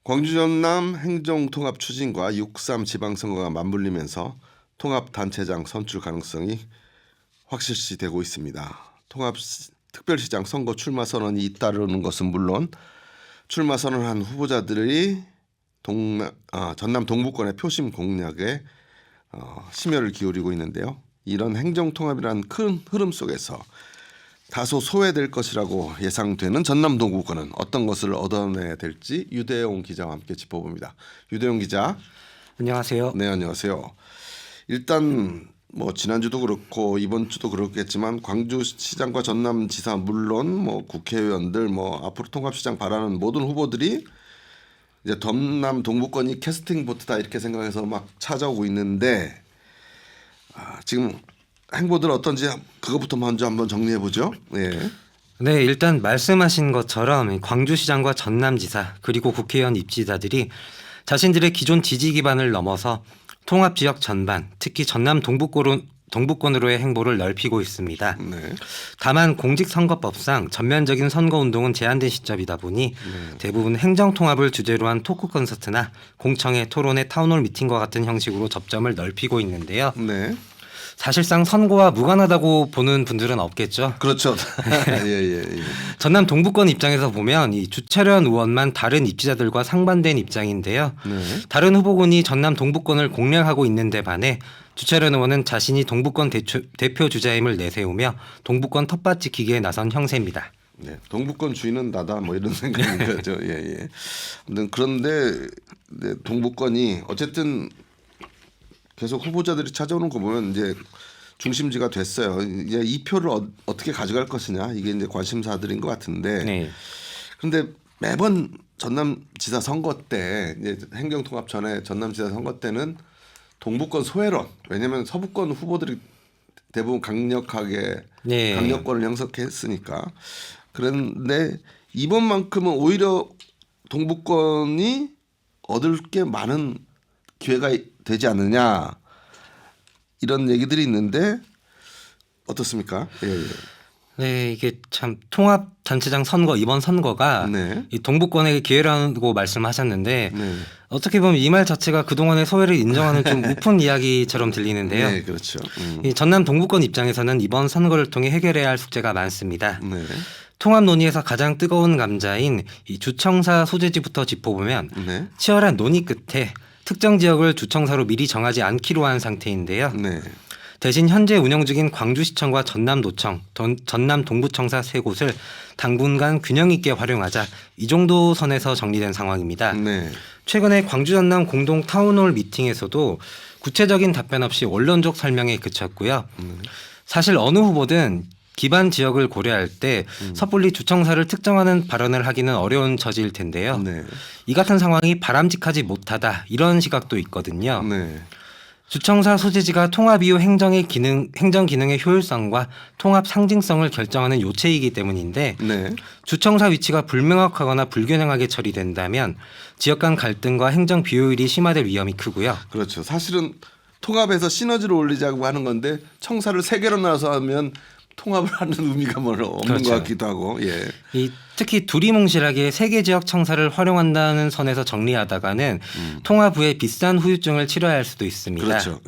광주 전남 행정통합 추진과 6.3 지방선거가 맞물리면서 통합단체장 선출 가능성이 확실시되고 있습니다. 특별시장 선거 출마 선언이 잇따르는 것은 물론 출마 선언한 후보자들이 전남 동부권의 표심 공략에 심혈을 기울이고 있는데요. 이런 행정통합이라는 큰 흐름 속에서 다소 소외될 것이라고 예상되는 전남 동부권은 어떤 것을 얻어내야 될지 유대용 기자와 함께 짚어봅니다. 유대용 기자. 안녕하세요. 네, 안녕하세요. 일단 지난주도 그렇고 이번 주도 그렇겠지만 광주시장과 전남지사 물론 국회의원들 앞으로 통합시장 바라는 모든 후보들이 이제 전남 동부권이 캐스팅 보트다 이렇게 생각해서 막 찾아오고 있는데 지금 행보들 어떤지 그것부터 먼저 한번 정리해 보죠. 네, 일단 말씀하신 것처럼 광주시장과 전남지사 그리고 국회의원 입지자들이 자신들의 기존 지지 기반을 넘어서 통합지역 전반, 특히 전남 동부권으로의 행보를 넓히고 있습니다. 네. 다만 공직선거법상 전면적인 선거운동은 제한된 시점이다 보니 대부분 행정통합을 주제로 한 토크 콘서트나 공청회, 토론회, 타운홀 미팅과 같은 형식으로 접점을 넓히고 있는데요. 네. 사실상 선거와 무관하다고 보는 분들은 없겠죠. 그렇죠. 예. 전남 동부권 입장에서 보면 이 주철현 의원만 다른 입지자들과 상반된 입장인데요. 네. 다른 후보군이 전남 동부권을 공략하고 있는데 반해 주철현 의원은 자신이 동부권 대표 주자임을 내세우며 동부권 텃밭 지키기에 나선 형세입니다. 네, 동부권 주인은 나다 이런 생각인 거죠. 예. 아무튼 그런데 동부권이 어쨌든 계속 후보자들이 찾아오는 거 보면 이제 중심지가 됐어요. 이제 이 표를 어떻게 가져갈 것이냐 이게 이제 관심사들인 것 같은데. 네. 그런데 매번 전남지사 선거 때 이제 행정통합 전에 전남지사 선거 때는 동부권 소외론, 왜냐하면 서부권 후보들이 대부분 강력하게 강력권을 형성했으니까. 그런데 이번만큼은 오히려 동부권이 얻을 게 많은 기회가 되지 않느냐 이런 얘기들이 있는데 어떻습니까? 예. 네, 이게 참 통합단체장 선거 이번 선거가 이 동부권의 기회라고 말씀하셨는데 어떻게 보면 이 말 자체가 그동안의 소외를 인정하는 좀 우픈 이야기처럼 들리는데요. 네, 그렇죠. 이 전남 동부권 입장에서는 이번 선거를 통해 해결해야 할 숙제가 많습니다. 네. 통합 논의에서 가장 뜨거운 감자인 이 주청사 소재지부터 짚어보면 치열한 논의 끝에 특정 지역을 주청사로 미리 정하지 않기로 한 상태인데요. 대신 현재 운영 중인 광주시청과 전남도청, 전남 동부청사 세 곳을 당분간 균형 있게 활용하자 이 정도 선에서 정리된 상황입니다. 최근에 광주 전남 공동 타운홀 미팅에서도 구체적인 답변 없이 원론적 설명에 그쳤고요. 사실 어느 후보든 기반 지역을 고려할 때 섣불리 주청사를 특정하는 발언을 하기는 어려운 처지일 텐데요. 이 같은 상황이 바람직하지 못하다 이런 시각도 있거든요. 주청사 소재지가 통합 이후 행정 기능의 효율성과 통합 상징성을 결정하는 요체이기 때문인데 주청사 위치가 불명확하거나 불균형하게 처리된다면 지역 간 갈등과 행정 비효율이 심화될 위험이 크고요. 그렇죠. 사실은 통합해서 시너지를 올리자고 하는 건데 청사를 세 개로 나눠서 하면 통합을 하는 의미가 없는 것 같기도 하고. 특히 두리뭉실하게 세개 지역 청사를 활용한다는 선에서 정리하다가는 통합 후에 비싼 후유증을 치러야 할 수도 있습니다. 그렇죠.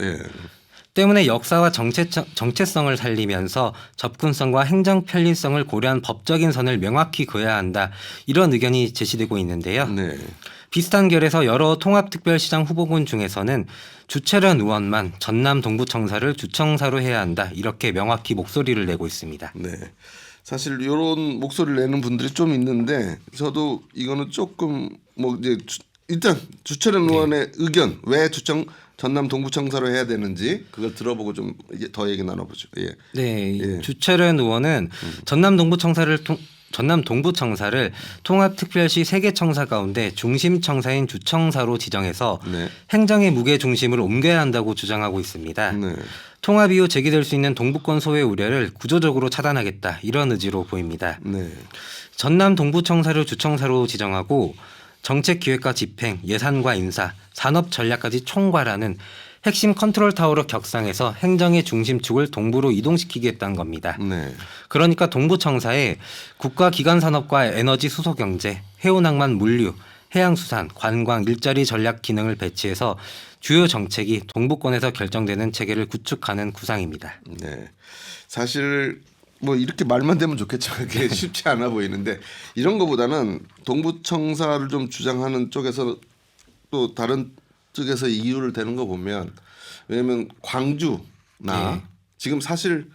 때문에 역사와 정체성을 살리면서 접근성과 행정 편리성을 고려한 법적인 선을 명확히 그어야 한다. 이런 의견이 제시되고 있는데요. 비슷한 결에서 여러 통합특별시장 후보군 중에서는 주철현 의원만 전남 동부청사를 주청사로 해야 한다. 이렇게 명확히 목소리를 내고 있습니다. 사실 이런 목소리를 내는 분들이 좀 있는데 저도 이거는 조금 이제 일단 주철현 의원의 의견 왜 전남 동부청사로 해야 되는지 그걸 들어보고 좀 이제 더 얘기 나눠보죠. 주철현 의원은 전남 동부청사를 통합특별시 3개 청사 가운데 중심청사인 주청사로 지정해서 행정의 무게 중심을 옮겨야 한다고 주장하고 있습니다. 통합 이후 제기될 수 있는 동부권 소외 우려를 구조적으로 차단하겠다 이런 의지로 보입니다. 전남 동부청사를 주청사로 지정하고 정책기획과 집행, 예산과 인사, 산업 전략까지 총괄하는 핵심 컨트롤 타워로 격상해서 행정의 중심축을 동부로 이동시키겠다는 겁니다. 그러니까 동부청사에 국가기관 산업과 에너지 수소경제, 해운항만 물류, 해양수산, 관광, 일자리 전략 기능을 배치해서 주요 정책이 동부권에서 결정되는 체계를 구축하는 구상입니다. 네, 사실 뭐 이렇게 말만 되면 좋겠지만 그게 쉽지 않아 보이는데 이런 거보다는 동부청사를 좀 주장하는 쪽에서 또 다른 쪽에서 이유를 대는 거 보면 왜냐하면 광주나 네. 지금 사실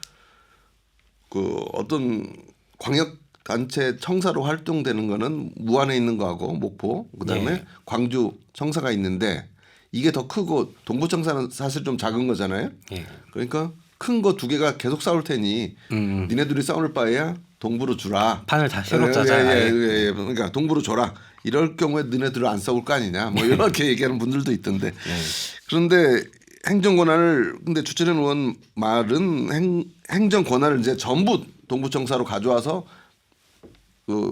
그 어떤 광역 단체 청사로 활동되는 거는 무안에 있는 거하고 목포 그다음에 네. 광주 청사가 있는데 이게 더 크고 동부청사는 사실 좀 작은 거잖아요. 예. 그러니까 큰 거 두 개가 계속 싸울 테니 니네 둘이 싸울 바에야 동부로 주라. 판을 다 새로 짜자. 예. 그러니까 동부로 줘라. 이럴 경우에 너네들은 안 싸울 거 아니냐. 뭐 이렇게 얘기하는 분들도 있던데. 그런데 행정 권한을 근데 주철현 의원 말은 행정 권한을 이제 전부 동부청사로 가져와서 그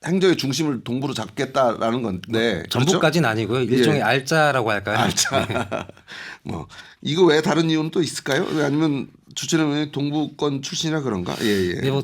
행정의 중심을 동부로 잡겠다라는 건데 전부까지는 아니고요. 일종의 알짜라고 할까요? 알짜. 뭐 이거 외에 다른 이유는 또 있을까요? 왜 아니면 주철현 의원이 동부권 출신이라 그런가? 예. 네,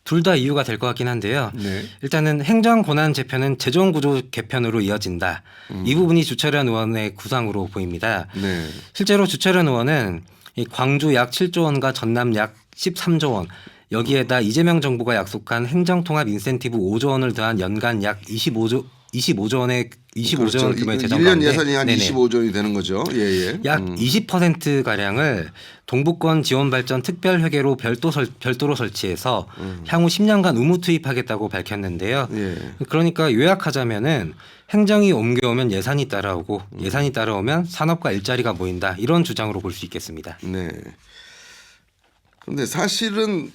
둘 다 이유가 될 것 같긴 한데요. 네. 일단은 행정 권한 재편은 재정 구조 개편으로 이어진다. 이 부분이 주철현 의원의 구상으로 보입니다. 네. 실제로 주철현 의원은 이 광주 약 7조 원과 전남 약 13조 원 여기에다 이재명 정부가 약속한 행정통합 인센티브 5조 원을 더한 연간 약 25조 원의 25조 원 규모의 재정 1년 가운데 예산이 한 네네. 25조 원이 되는 거죠. 예. 약 20% 가량을 동부권 지원 발전 특별 회계로 별도로 설치해서 향후 10년간 의무 투입하겠다고 밝혔는데요. 예. 그러니까 요약하자면은 행정이 옮겨오면 예산이 따라오고 예산이 따라오면 산업과 일자리가 모인다 이런 주장으로 볼 수 있겠습니다. 네. 그런데 사실은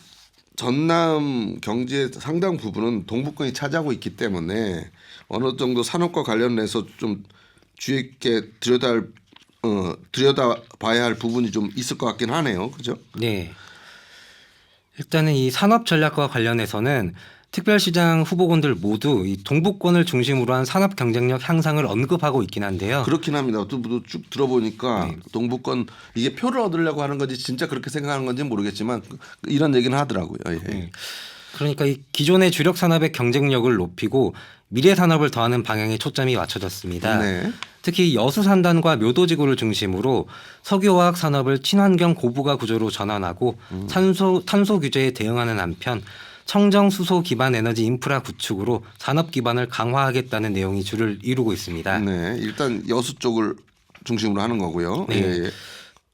전남 경제의 상당 부분은 동부권이 차지하고 있기 때문에 어느 정도 산업과 관련해서 좀 주의 있게 들여다봐야 할 부분이 좀 있을 것 같긴 하네요. 그죠? 네. 일단은 이 산업 전략과 관련해서는 특별시장 후보군들 모두 이 동부권을 중심으로 한 산업 경쟁력 향상을 언급하고 있긴 한데요. 그렇긴 합니다. 또 쭉 들어보니까 네. 동부권 이게 표를 얻으려고 하는 건지 진짜 그렇게 생각하는 건지 모르겠지만 이런 얘기는 하더라고요. 예. 네. 그러니까 이 기존의 주력 산업의 경쟁력을 높이고 미래 산업을 더하는 방향에 초점이 맞춰졌습니다. 네. 특히 여수산단과 묘도지구를 중심으로 석유화학 산업을 친환경 고부가 구조로 전환하고 탄소 규제에 대응하는 한편 청정 수소 기반 에너지 인프라 구축으로 산업 기반을 강화하겠다는 내용이 주를 이루고 있습니다. 네. 일단 여수 쪽을 중심으로 하는 거고요. 네. 예.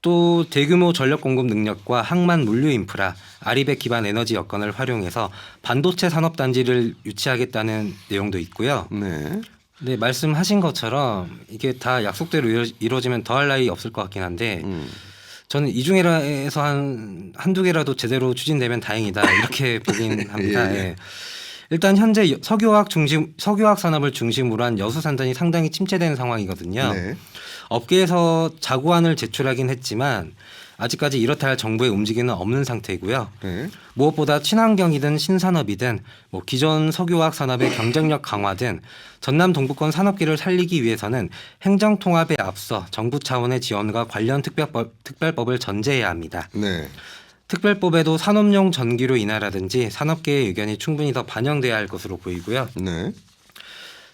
또 대규모 전력 공급 능력과 항만 물류 인프라, 아리백 기반 에너지 여건을 활용해서 반도체 산업 단지를 유치하겠다는 내용도 있고요. 네. 네, 말씀하신 것처럼 이게 다 약속대로 이루어지면 더할 나위 없을 것 같긴 한데 저는 이 중에서 한두 개라도 제대로 추진되면 다행이다 이렇게 보긴 합니다. 예. 예. 일단 현재 석유화학 산업을 중심으로 한 여수 산단이 상당히 침체되는 상황이거든요. 네. 업계에서 자구안을 제출하긴 했지만 아직까지 이렇다 할 정부의 움직임은 없는 상태이고요. 네. 무엇보다 친환경이든 신산업이든 뭐 기존 석유화학 산업의 경쟁력 강화든 전남 동부권 산업계를 살리기 위해서는 행정통합에 앞서 정부 차원의 지원과 관련 특별법을 전제해야 합니다. 네. 특별법에도 산업용 전기료 인하라든지 산업계의 의견이 충분히 더 반영돼야 할 것으로 보이고요. 네.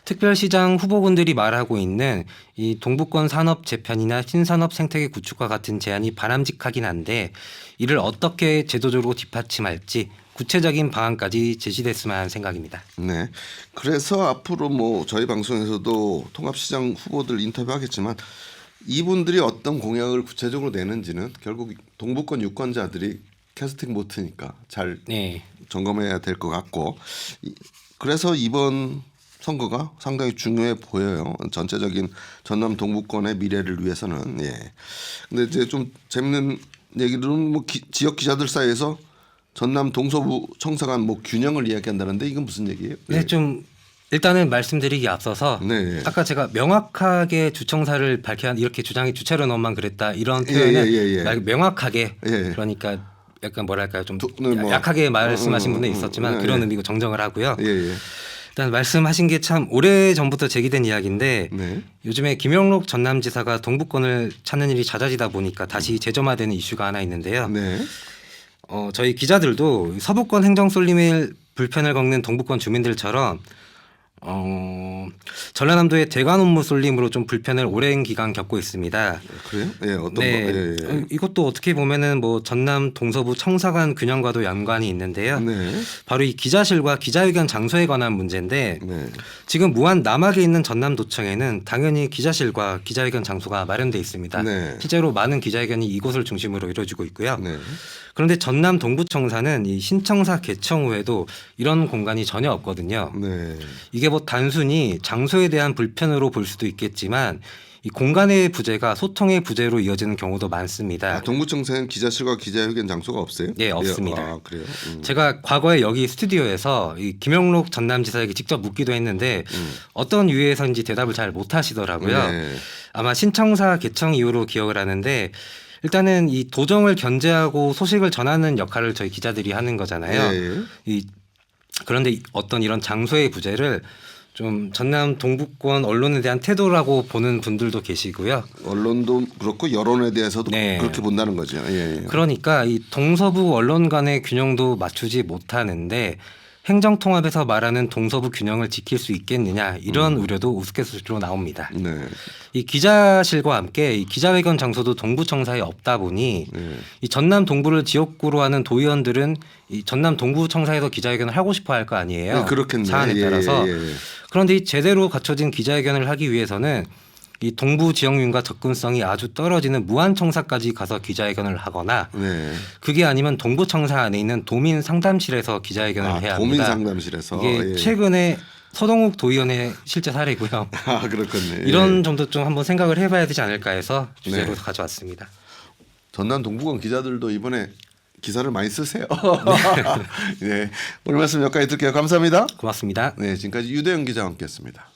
특별시장 후보군들이 말하고 있는 이 동부권 산업 재편이나 신산업 생태계 구축과 같은 제안이 바람직하긴 한데 이를 어떻게 제도적으로 뒷받침할지 구체적인 방안까지 제시됐으면 하는 생각입니다. 네. 그래서 앞으로 뭐 저희 방송에서도 통합시장 후보들 인터뷰하겠지만 이분들이 어떤 공약을 구체적으로 내는지는 결국 동부권 유권자들이 캐스팅 보트니까 잘 네. 점검해야 될 것 같고 그래서 이번 선거가 상당히 중요해 보여요. 전체적인 전남 동부권의 미래를 위해서는. 예. 근데 이제 좀 재밌는 얘기들은 뭐 지역 기자들 사이에서 전남 동서부 청사간 뭐 균형을 이야기한다는데 이건 무슨 얘기예요? 네, 좀 일단은 말씀드리기 앞서서 네. 아까 제가 명확하게 주청사를 밝혀 이렇게 주장이 주철현 의원만 그랬다 이런 표현은 명확하게 그러니까 약간 뭐랄까요 좀 뭐, 약하게 말씀하신 분은 있었지만 그런 의미고 정정을 하고요. 일단 말씀하신 게 참 오래 전부터 제기된 이야기인데 요즘에 김영록 전남지사가 동부권을 찾는 일이 잦아지다 보니까 다시 재점화되는 이슈가 하나 있는데요. 저희 기자들도 서부권 행정 쏠림의 불편을 겪는 동부권 주민들처럼 전라남도의 대관 업무 쏠림으로 좀 불편을 오랜 기간 겪고 있습니다. 그래요? 예, 어떤 거? 네, 예. 이것도 어떻게 보면은 뭐 전남 동서부 청사관 균형과도 연관이 있는데요. 네. 바로 이 기자실과 기자회견 장소에 관한 문제인데 네. 지금 무안 남학에 있는 전남도청에는 당연히 기자실과 기자회견 장소가 마련돼 있습니다. 네. 실제로 많은 기자회견이 이곳을 중심으로 이루어지고 있고요. 네. 그런데 전남 동부청사는 이 신청사 개청 후에도 이런 공간이 전혀 없거든요. 네. 이게 뭐 단순히 장소에 대한 불편으로 볼 수도 있겠지만 이 공간의 부재가 소통의 부재로 이어지는 경우도 많습니다. 아, 동부청사는 기자실과 기자회견 장소가 없어요? 네, 없습니다. 아, 그래요? 제가 과거에 여기 스튜디오에서 이 김영록 전남지사에게 직접 묻기도 했는데 어떤 이유에서인지 대답을 잘 못하시더라고요. 네. 아마 신청사 개청 이후로 기억을 하는데 일단은 이 도정을 견제하고 소식을 전하는 역할을 저희 기자들이 하는 거잖아요. 네. 그런데 어떤 이런 장소의 부재를 좀 전남 동부권 언론에 대한 태도라고 보는 분들도 계시고요. 언론도 그렇고 여론에 대해서도 네. 그렇게 본다는 거죠. 예. 그러니까 이 동서부 언론 간의 균형도 맞추지 못하는데 행정통합에서 말하는 동서부 균형을 지킬 수 있겠느냐 이런 우려도 우스갯소리로 나옵니다. 네. 이 기자실과 함께 이 기자회견 장소도 동부청사에 없다 보니 이 전남 동부를 지역구로 하는 도의원들은 이 전남 동부청사에서 기자회견을 하고 싶어 할 거 아니에요. 네, 그렇겠네요. 사안에 따라서. 그런데 이 제대로 갖춰진 기자회견을 하기 위해서는 이 동부 지역민과 접근성이 아주 떨어지는 무안청사까지 가서 기자회견을 하거나 네. 그게 아니면 동부청사 안에 있는 도민 상담실에서 기자회견을 해야 합니다. 도민 상담실에서 이게 최근에 서동욱 도의원의 실제 사례고요. 아, 그렇군요. 이런 점도 좀 한번 생각을 해봐야 되지 않을까 해서 주제로 네. 가져왔습니다. 전남 동부권 기자들도 이번에 기사를 많이 쓰세요. 네. 오늘 말씀 여기까지 듣게요. 감사합니다. 고맙습니다. 네, 지금까지 유대영 기자와 함께했습니다.